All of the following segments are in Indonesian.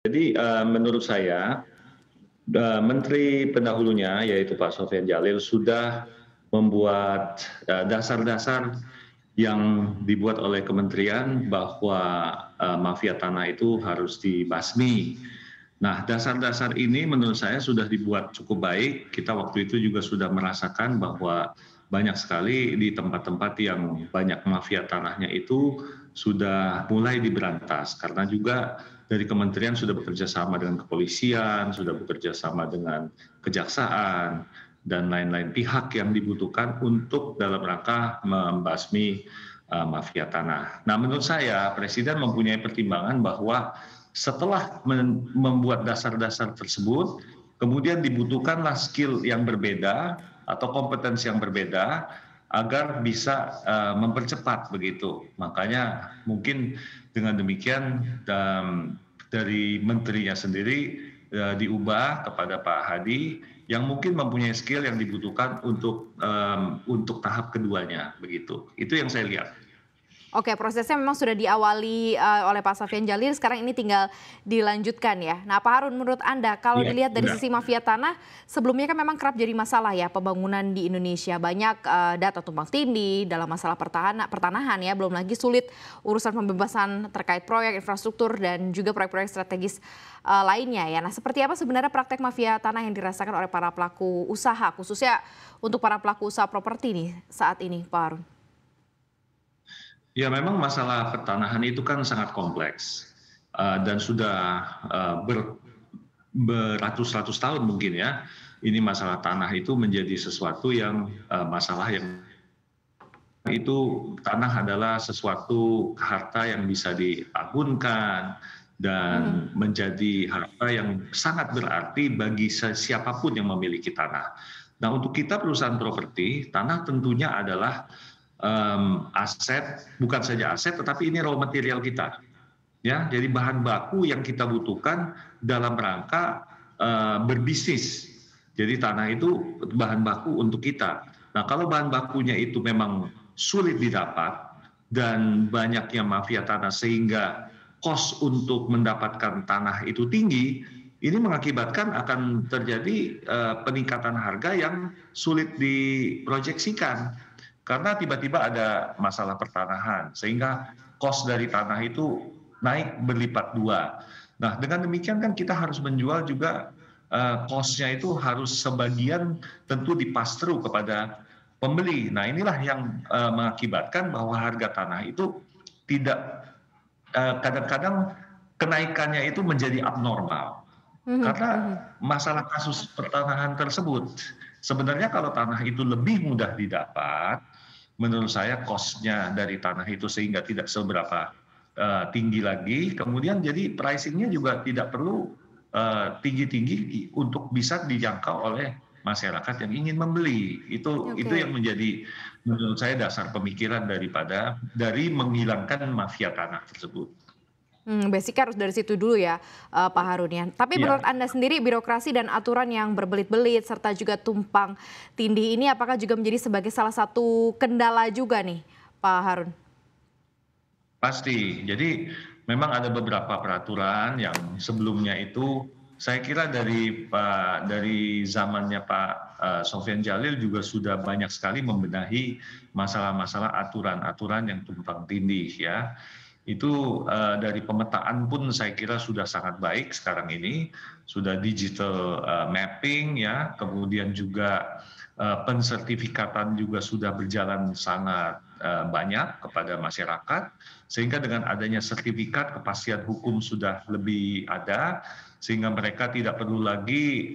Jadi menurut saya menteri pendahulunya yaitu Pak Sofyan Djalil sudah membuat dasar-dasar yang dibuat oleh kementerian bahwa mafia tanah itu harus dibasmi. Nah, dasar-dasar ini menurut saya sudah dibuat cukup baik. Kita waktu itu juga sudah merasakan bahwa banyak sekali di tempat-tempat yang banyak mafia tanahnya itu sudah mulai diberantas karena juga dari kementerian sudah bekerja sama dengan kepolisian, sudah bekerja sama dengan kejaksaan dan lain-lain pihak yang dibutuhkan untuk dalam rangka membasmi mafia tanah. Nah, menurut saya Presiden mempunyai pertimbangan bahwa setelah membuat dasar-dasar tersebut, kemudian dibutuhkanlah skill yang berbeda atau kompetensi yang berbeda agar bisa mempercepat begitu. Makanya mungkin dengan demikian dari menterinya sendiri diubah kepada Pak Hadi yang mungkin mempunyai skill yang dibutuhkan untuk tahap keduanya begitu. Itu yang saya lihat. Oke, prosesnya memang sudah diawali oleh Pak Sofyan Djalil, sekarang ini tinggal dilanjutkan ya. Nah, Pak Harun, menurut Anda, kalau Iya, dilihat dari benar. sisi mafia tanah, sebelumnya kan memang kerap jadi masalah ya pembangunan di Indonesia. Banyak data tumpang tindih dalam masalah pertanahan ya, belum lagi sulit urusan pembebasan terkait proyek infrastruktur dan juga proyek-proyek strategis lainnya ya. Nah, seperti apa sebenarnya praktek mafia tanah yang dirasakan oleh para pelaku usaha, khususnya untuk para pelaku usaha properti nih saat ini, Pak Harun? Ya memang masalah pertanahan itu kan sangat kompleks dan sudah beratus-ratus tahun mungkin ya. Ini masalah tanah itu menjadi sesuatu yang masalah yang itu tanah adalah sesuatu harta yang bisa diagunkan dan menjadi harta yang sangat berarti bagi siapapun yang memiliki tanah. Nah, untuk kita perusahaan properti, tanah tentunya adalah aset, bukan saja aset, tetapi ini raw material kita. Ya, jadi bahan baku yang kita butuhkan dalam rangka berbisnis. Jadi tanah itu bahan baku untuk kita. Nah, kalau bahan bakunya itu memang sulit didapat dan banyaknya mafia tanah sehingga kos untuk mendapatkan tanah itu tinggi, ini mengakibatkan akan terjadi peningkatan harga yang sulit diproyeksikan karena tiba-tiba ada masalah pertanahan sehingga kos dari tanah itu naik berlipat dua. Nah, dengan demikian kan kita harus menjual juga kosnya itu harus sebagian tentu dipass through kepada pembeli. Nah, inilah yang mengakibatkan bahwa harga tanah itu tidak kadang-kadang kenaikannya itu menjadi abnormal. Mhm, Karena mhm. masalah kasus pertanahan tersebut, sebenarnya kalau tanah itu lebih mudah didapat, menurut saya cost-nya dari tanah itu sehingga tidak seberapa tinggi lagi, kemudian jadi pricing-nya juga tidak perlu tinggi-tinggi untuk bisa dijangkau oleh masyarakat yang ingin membeli. Itu yang Oke. menjadi menurut saya dasar pemikiran dari menghilangkan mafia tanah tersebut. Basic-nya harus dari situ dulu ya, Pak Harun ya. Tapi menurut Iya. Anda sendiri birokrasi dan aturan yang berbelit-belit serta juga tumpang tindih ini apakah juga menjadi sebagai salah satu kendala juga nih, Pak Harun? Pasti. Jadi memang ada beberapa peraturan yang sebelumnya itu saya kira dari zamannya Pak Sofyan Djalil juga sudah banyak sekali membenahi masalah-masalah aturan-aturan yang tumpang tindih ya. Itu dari pemetaan pun saya kira sudah sangat baik sekarang ini, sudah digital mapping ya, kemudian juga pensertifikatan juga sudah berjalan sangat banyak kepada masyarakat, sehingga dengan adanya sertifikat kepastian hukum sudah lebih ada, sehingga mereka tidak perlu lagi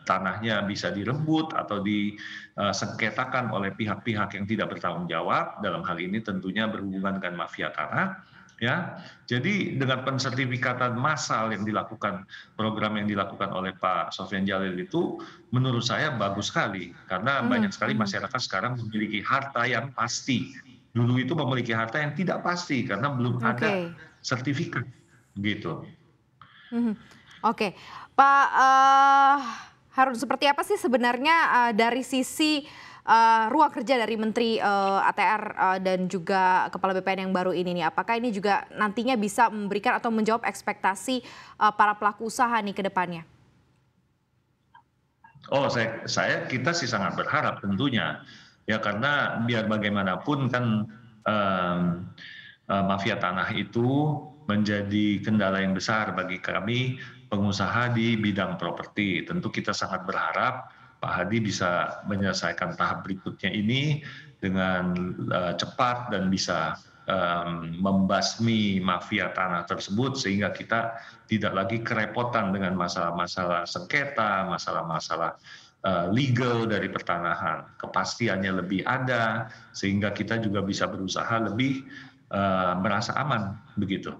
tanahnya bisa direbut atau disengketakan oleh pihak-pihak yang tidak bertanggung jawab, dalam hal ini tentunya berhubungan dengan mafia tanah. Ya, jadi dengan pensertifikatan massal yang dilakukan, program yang dilakukan oleh Pak Sofyan Djalil itu menurut saya bagus sekali karena banyak Mhm, sekali mhm. masyarakat sekarang memiliki harta yang pasti. Dulu itu memiliki harta yang tidak pasti karena belum ada Oke. sertifikat, gitu. Mhm. Oke, Pak, Harun seperti apa sih sebenarnya, dari sisi, ruang kerja dari Menteri ATR dan juga Kepala BPN yang baru ini nih, apakah ini juga nantinya bisa memberikan atau menjawab ekspektasi para pelaku usaha nih ke depannya? Oh, kita sih sangat berharap tentunya, ya karena biar bagaimanapun kan em, mafia tanah itu menjadi kendala yang besar bagi kami pengusaha di bidang properti. Tentu kita sangat berharap Pak Hadi bisa menyelesaikan tahap berikutnya ini dengan cepat dan bisa membasmi mafia tanah tersebut sehingga kita tidak lagi kerepotan dengan masalah-masalah sengketa, masalah-masalah legal dari pertanahan. Kepastiannya lebih ada sehingga kita juga bisa berusaha lebih merasa aman begitu.